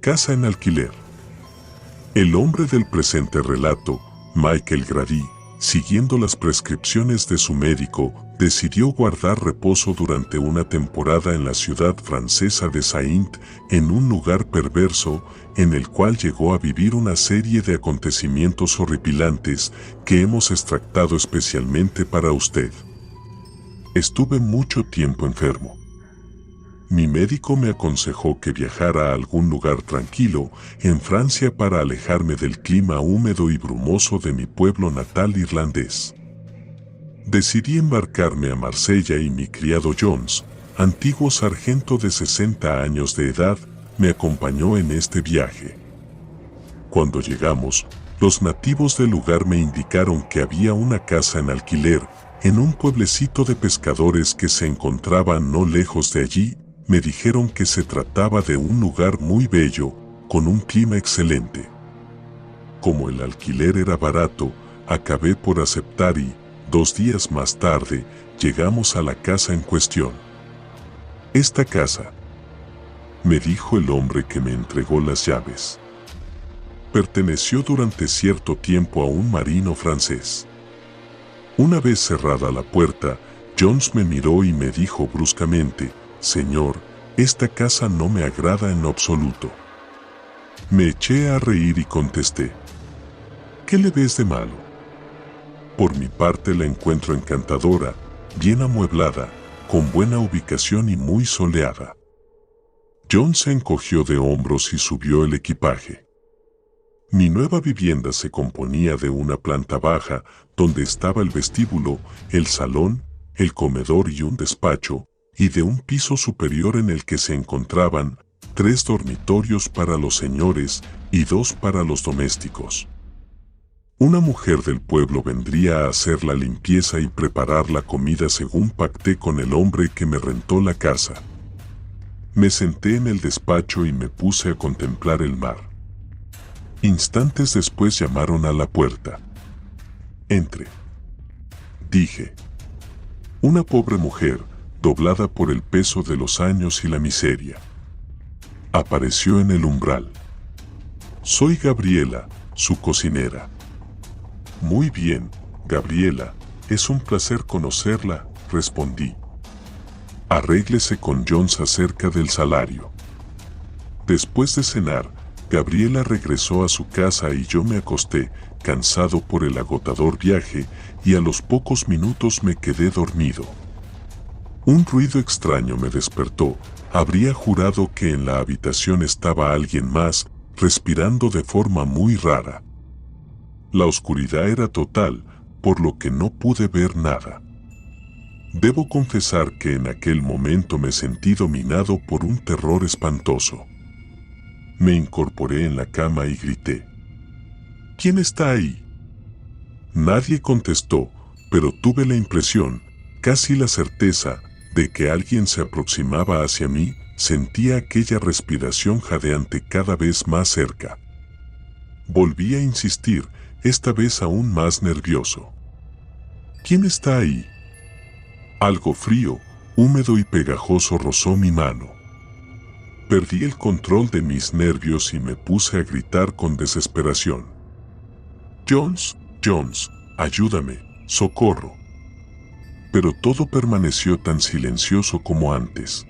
casa en alquiler. El hombre del presente relato, Michael Grady, siguiendo las prescripciones de su médico, decidió guardar reposo durante una temporada en la ciudad francesa de Saint, en un lugar perverso, en el cual llegó a vivir una serie de acontecimientos horripilantes que hemos extractado especialmente para usted. Estuve mucho tiempo enfermo. Mi médico me aconsejó que viajara a algún lugar tranquilo en Francia para alejarme del clima húmedo y brumoso de mi pueblo natal irlandés. Decidí embarcarme a Marsella y mi criado Jones, antiguo sargento de 60 años de edad, me acompañó en este viaje. Cuando llegamos, los nativos del lugar me indicaron que había una casa en alquiler en un pueblecito de pescadores que se encontraba no lejos de allí. Me dijeron que se trataba de un lugar muy bello, con un clima excelente. Como el alquiler era barato, acabé por aceptar y, 2 días más tarde, llegamos a la casa en cuestión. Esta casa, me dijo el hombre que me entregó las llaves, perteneció durante cierto tiempo a un marino francés. Una vez cerrada la puerta, Jones me miró y me dijo bruscamente: «Señor, esta casa no me agrada en lo absoluto». Me eché a reír y contesté: «¿Qué le ves de malo? Por mi parte la encuentro encantadora, bien amueblada, con buena ubicación y muy soleada». John se encogió de hombros y subió el equipaje. Mi nueva vivienda se componía de una planta baja, donde estaba el vestíbulo, el salón, el comedor y un despacho, y de un piso superior en el que se encontraban 3 dormitorios para los señores y 2 para los domésticos. Una mujer del pueblo vendría a hacer la limpieza y preparar la comida según pacté con el hombre que me rentó la casa. Me senté en el despacho y me puse a contemplar el mar. Instantes después llamaron a la puerta. «Entre», dije. Una pobre mujer, doblada por el peso de los años y la miseria, apareció en el umbral. «Soy Gabriela, su cocinera». «Muy bien, Gabriela, es un placer conocerla», respondí. «Arréglese con Jones acerca del salario». Después de cenar, Gabriela regresó a su casa y yo me acosté, cansado por el agotador viaje, y a los pocos minutos me quedé dormido. Un ruido extraño me despertó. Habría jurado que en la habitación estaba alguien más, respirando de forma muy rara. La oscuridad era total, por lo que no pude ver nada. Debo confesar que en aquel momento me sentí dominado por un terror espantoso. Me incorporé en la cama y grité: «¿Quién está ahí?». Nadie contestó, pero tuve la impresión, casi la certeza, de que alguien se aproximaba hacia mí. Sentía aquella respiración jadeante cada vez más cerca. Volví a insistir, esta vez aún más nervioso: «¿Quién está ahí?». Algo frío, húmedo y pegajoso rozó mi mano. Perdí el control de mis nervios y me puse a gritar con desesperación: «Jones, Jones, ayúdame, socorro». Pero todo permaneció tan silencioso como antes.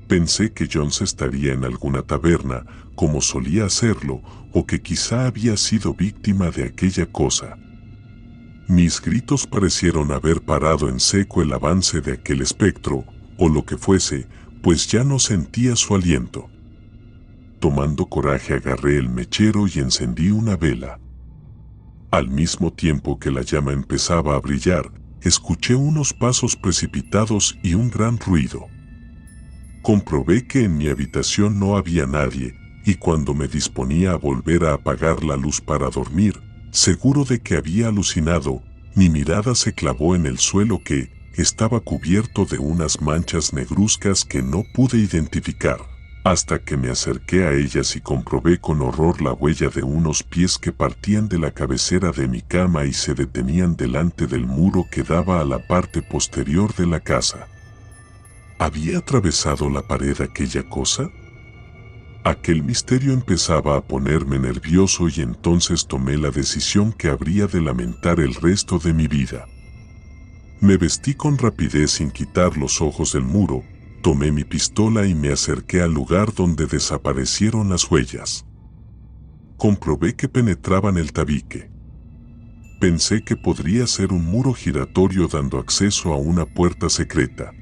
Pensé que Jones estaría en alguna taberna, como solía hacerlo, o que quizá había sido víctima de aquella cosa. Mis gritos parecieron haber parado en seco el avance de aquel espectro, o lo que fuese, pues ya no sentía su aliento. Tomando coraje agarré el mechero y encendí una vela. Al mismo tiempo que la llama empezaba a brillar, escuché unos pasos precipitados y un gran ruido. Comprobé que en mi habitación no había nadie, y cuando me disponía a volver a apagar la luz para dormir, seguro de que había alucinado, mi mirada se clavó en el suelo que estaba cubierto de unas manchas negruzcas que no pude identificar, hasta que me acerqué a ellas y comprobé con horror la huella de unos pies que partían de la cabecera de mi cama y se detenían delante del muro que daba a la parte posterior de la casa. ¿Había atravesado la pared aquella cosa? Aquel misterio empezaba a ponerme nervioso y entonces tomé la decisión que habría de lamentar el resto de mi vida. Me vestí con rapidez sin quitar los ojos del muro, tomé mi pistola y me acerqué al lugar donde desaparecieron las huellas. Comprobé que penetraban el tabique. Pensé que podría ser un muro giratorio dando acceso a una puerta secreta.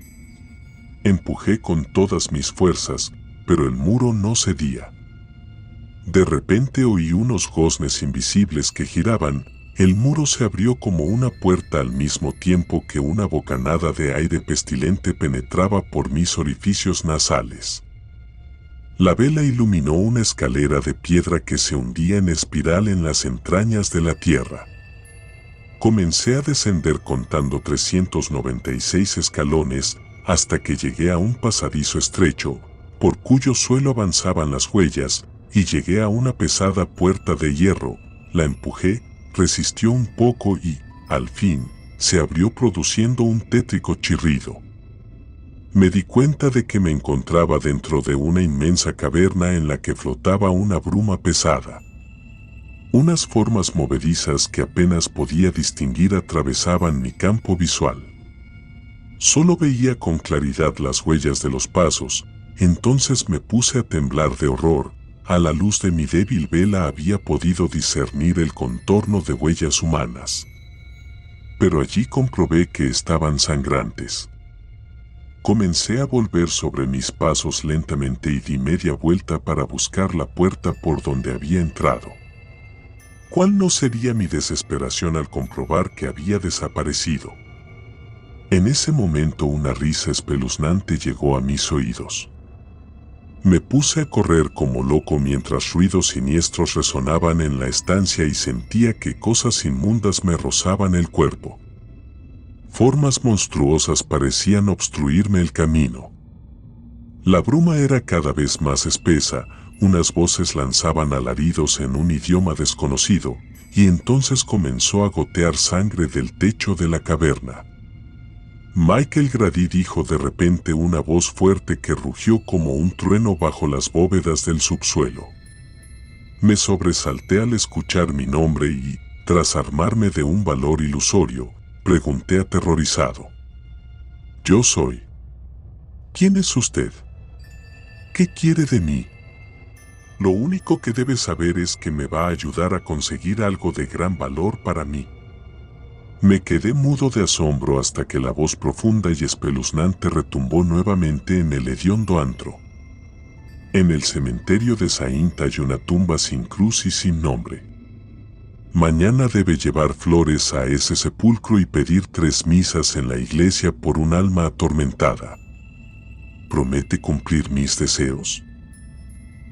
Empujé con todas mis fuerzas, pero el muro no cedía. De repente oí unos goznes invisibles que giraban. El muro se abrió como una puerta al mismo tiempo que una bocanada de aire pestilente penetraba por mis orificios nasales. La vela iluminó una escalera de piedra que se hundía en espiral en las entrañas de la tierra. Comencé a descender contando 396 escalones hasta que llegué a un pasadizo estrecho, por cuyo suelo avanzaban las huellas, y llegué a una pesada puerta de hierro. La empujé, resistió un poco y, al fin, se abrió produciendo un tétrico chirrido. Me di cuenta de que me encontraba dentro de una inmensa caverna en la que flotaba una bruma pesada. Unas formas movedizas que apenas podía distinguir atravesaban mi campo visual. Solo veía con claridad las huellas de los pasos, entonces me puse a temblar de horror. A la luz de mi débil vela había podido discernir el contorno de huellas humanas. Pero allí comprobé que estaban sangrantes. Comencé a volver sobre mis pasos lentamente y di media vuelta para buscar la puerta por donde había entrado. ¿Cuál no sería mi desesperación al comprobar que había desaparecido? En ese momento una risa espeluznante llegó a mis oídos. Me puse a correr como loco mientras ruidos siniestros resonaban en la estancia y sentía que cosas inmundas me rozaban el cuerpo. Formas monstruosas parecían obstruirme el camino. La bruma era cada vez más espesa, unas voces lanzaban alaridos en un idioma desconocido, y entonces comenzó a gotear sangre del techo de la caverna. Michael Grady, dijo de repente una voz fuerte que rugió como un trueno bajo las bóvedas del subsuelo. Me sobresalté al escuchar mi nombre y, tras armarme de un valor ilusorio, pregunté aterrorizado. Yo soy. ¿Quién es usted? ¿Qué quiere de mí? Lo único que debe saber es que me va a ayudar a conseguir algo de gran valor para mí. Me quedé mudo de asombro hasta que la voz profunda y espeluznante retumbó nuevamente en el hediondo antro. En el cementerio de Saint hay una tumba sin cruz y sin nombre. Mañana debe llevar flores a ese sepulcro y pedir 3 misas en la iglesia por un alma atormentada. ¿Promete cumplir mis deseos?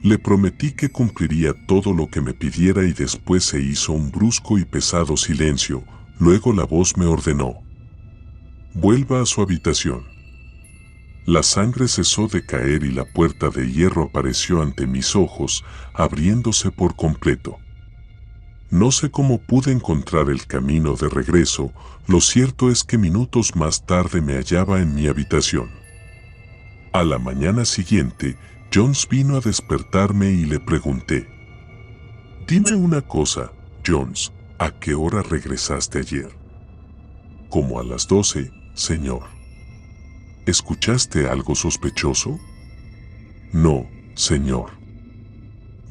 Le prometí que cumpliría todo lo que me pidiera y después se hizo un brusco y pesado silencio. Luego la voz me ordenó: vuelva a su habitación. La sangre cesó de caer y la puerta de hierro apareció ante mis ojos, abriéndose por completo. No sé cómo pude encontrar el camino de regreso, lo cierto es que minutos más tarde me hallaba en mi habitación. A la mañana siguiente, Jones vino a despertarme y le pregunté: dime una cosa, Jones, ¿a qué hora regresaste ayer? Como a las 12, señor. ¿Escuchaste algo sospechoso? No, señor.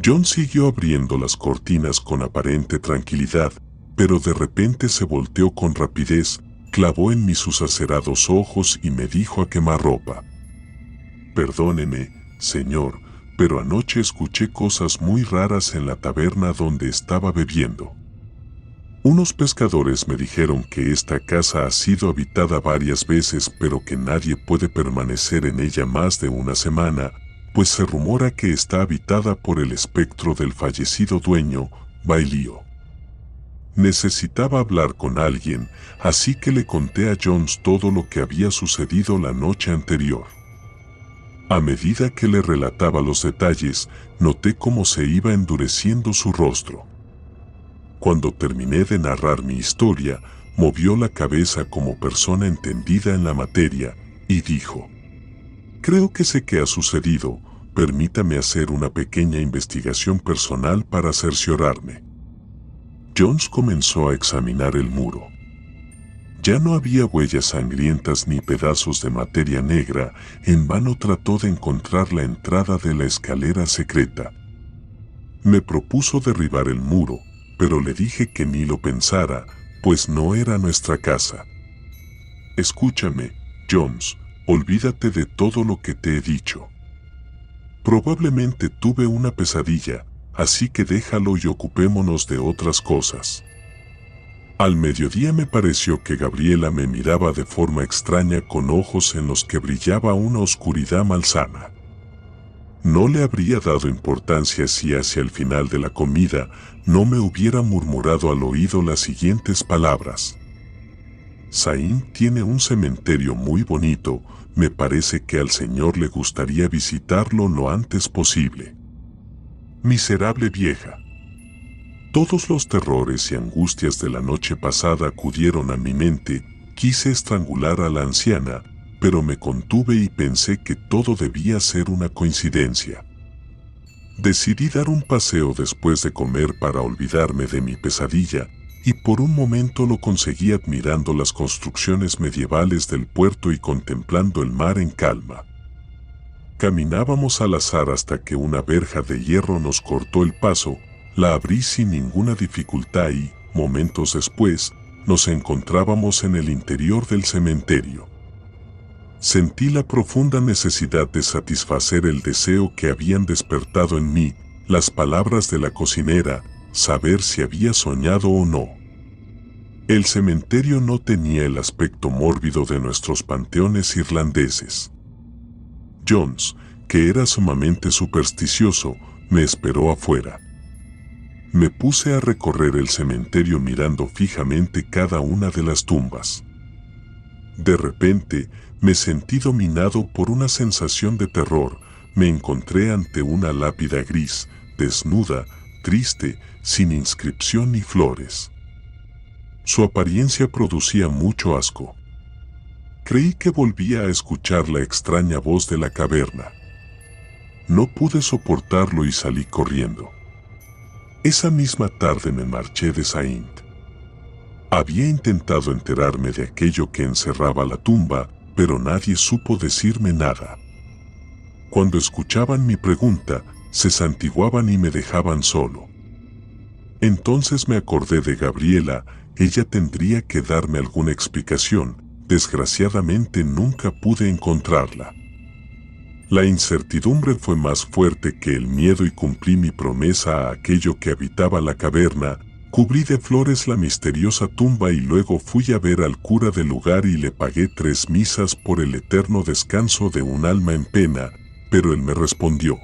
John siguió abriendo las cortinas con aparente tranquilidad, pero de repente se volteó con rapidez, clavó en mí sus acerados ojos y me dijo a quemarropa: perdóneme, señor, pero anoche escuché cosas muy raras en la taberna donde estaba bebiendo. Unos pescadores me dijeron que esta casa ha sido habitada varias veces, pero que nadie puede permanecer en ella más de una semana, pues se rumora que está habitada por el espectro del fallecido dueño, Bailío. Necesitaba hablar con alguien, así que le conté a Jones todo lo que había sucedido la noche anterior. A medida que le relataba los detalles, noté cómo se iba endureciendo su rostro. Cuando terminé de narrar mi historia, movió la cabeza como persona entendida en la materia y dijo: creo que sé qué ha sucedido, permítame hacer una pequeña investigación personal para cerciorarme. Jones comenzó a examinar el muro. Ya no había huellas sangrientas ni pedazos de materia negra. En vano trató de encontrar la entrada de la escalera secreta. Me propuso derribar el muro, pero le dije que ni lo pensara, pues no era nuestra casa. Escúchame, Jones, olvídate de todo lo que te he dicho. Probablemente tuve una pesadilla, así que déjalo y ocupémonos de otras cosas. Al mediodía me pareció que Gabriela me miraba de forma extraña con ojos en los que brillaba una oscuridad malsana. No le habría dado importancia si hacia el final de la comida no me hubiera murmurado al oído las siguientes palabras. Zain tiene un cementerio muy bonito, me parece que al señor le gustaría visitarlo lo antes posible. Miserable vieja. Todos los terrores y angustias de la noche pasada acudieron a mi mente. Quise estrangular a la anciana, pero me contuve y pensé que todo debía ser una coincidencia. Decidí dar un paseo después de comer para olvidarme de mi pesadilla, y por un momento lo conseguí admirando las construcciones medievales del puerto y contemplando el mar en calma. Caminábamos al azar hasta que una verja de hierro nos cortó el paso. La abrí sin ninguna dificultad y, momentos después, nos encontrábamos en el interior del cementerio. Sentí la profunda necesidad de satisfacer el deseo que habían despertado en mí las palabras de la cocinera, saber si había soñado o no. El cementerio no tenía el aspecto mórbido de nuestros panteones irlandeses. Jones, que era sumamente supersticioso, me esperó afuera. Me puse a recorrer el cementerio mirando fijamente cada una de las tumbas. De repente, me sentí dominado por una sensación de terror. Me encontré ante una lápida gris, desnuda, triste, sin inscripción ni flores. Su apariencia producía mucho asco. Creí que volvía a escuchar la extraña voz de la caverna. No pude soportarlo y salí corriendo. Esa misma tarde me marché de Saint. Había intentado enterarme de aquello que encerraba la tumba, pero nadie supo decirme nada. Cuando escuchaban mi pregunta, se santiguaban y me dejaban solo. Entonces me acordé de Gabriela. Ella tendría que darme alguna explicación. Desgraciadamente nunca pude encontrarla. La incertidumbre fue más fuerte que el miedo y cumplí mi promesa a aquello que habitaba la caverna. Cubrí de flores la misteriosa tumba y luego fui a ver al cura del lugar y le pagué 3 misas por el eterno descanso de un alma en pena, pero él me respondió: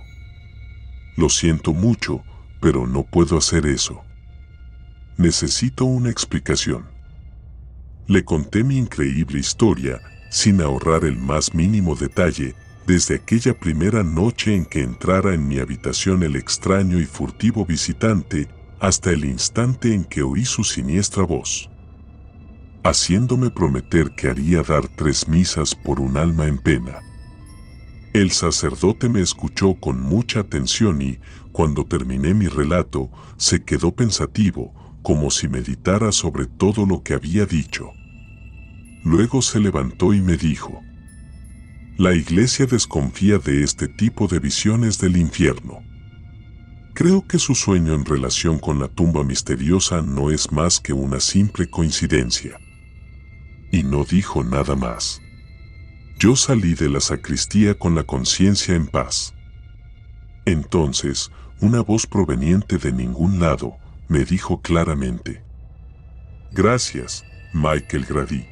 lo siento mucho, pero no puedo hacer eso. Necesito una explicación. Le conté mi increíble historia, sin ahorrar el más mínimo detalle, desde aquella primera noche en que entrara en mi habitación el extraño y furtivo visitante, hasta el instante en que oí su siniestra voz, haciéndome prometer que haría dar 3 misas por un alma en pena. El sacerdote me escuchó con mucha atención y, cuando terminé mi relato, se quedó pensativo, como si meditara sobre todo lo que había dicho. Luego se levantó y me dijo: la Iglesia desconfía de este tipo de visiones del infierno. Creo que su sueño en relación con la tumba misteriosa no es más que una simple coincidencia. Y no dijo nada más. Yo salí de la sacristía con la conciencia en paz. Entonces, una voz proveniente de ningún lado me dijo claramente: gracias, Michael Grady.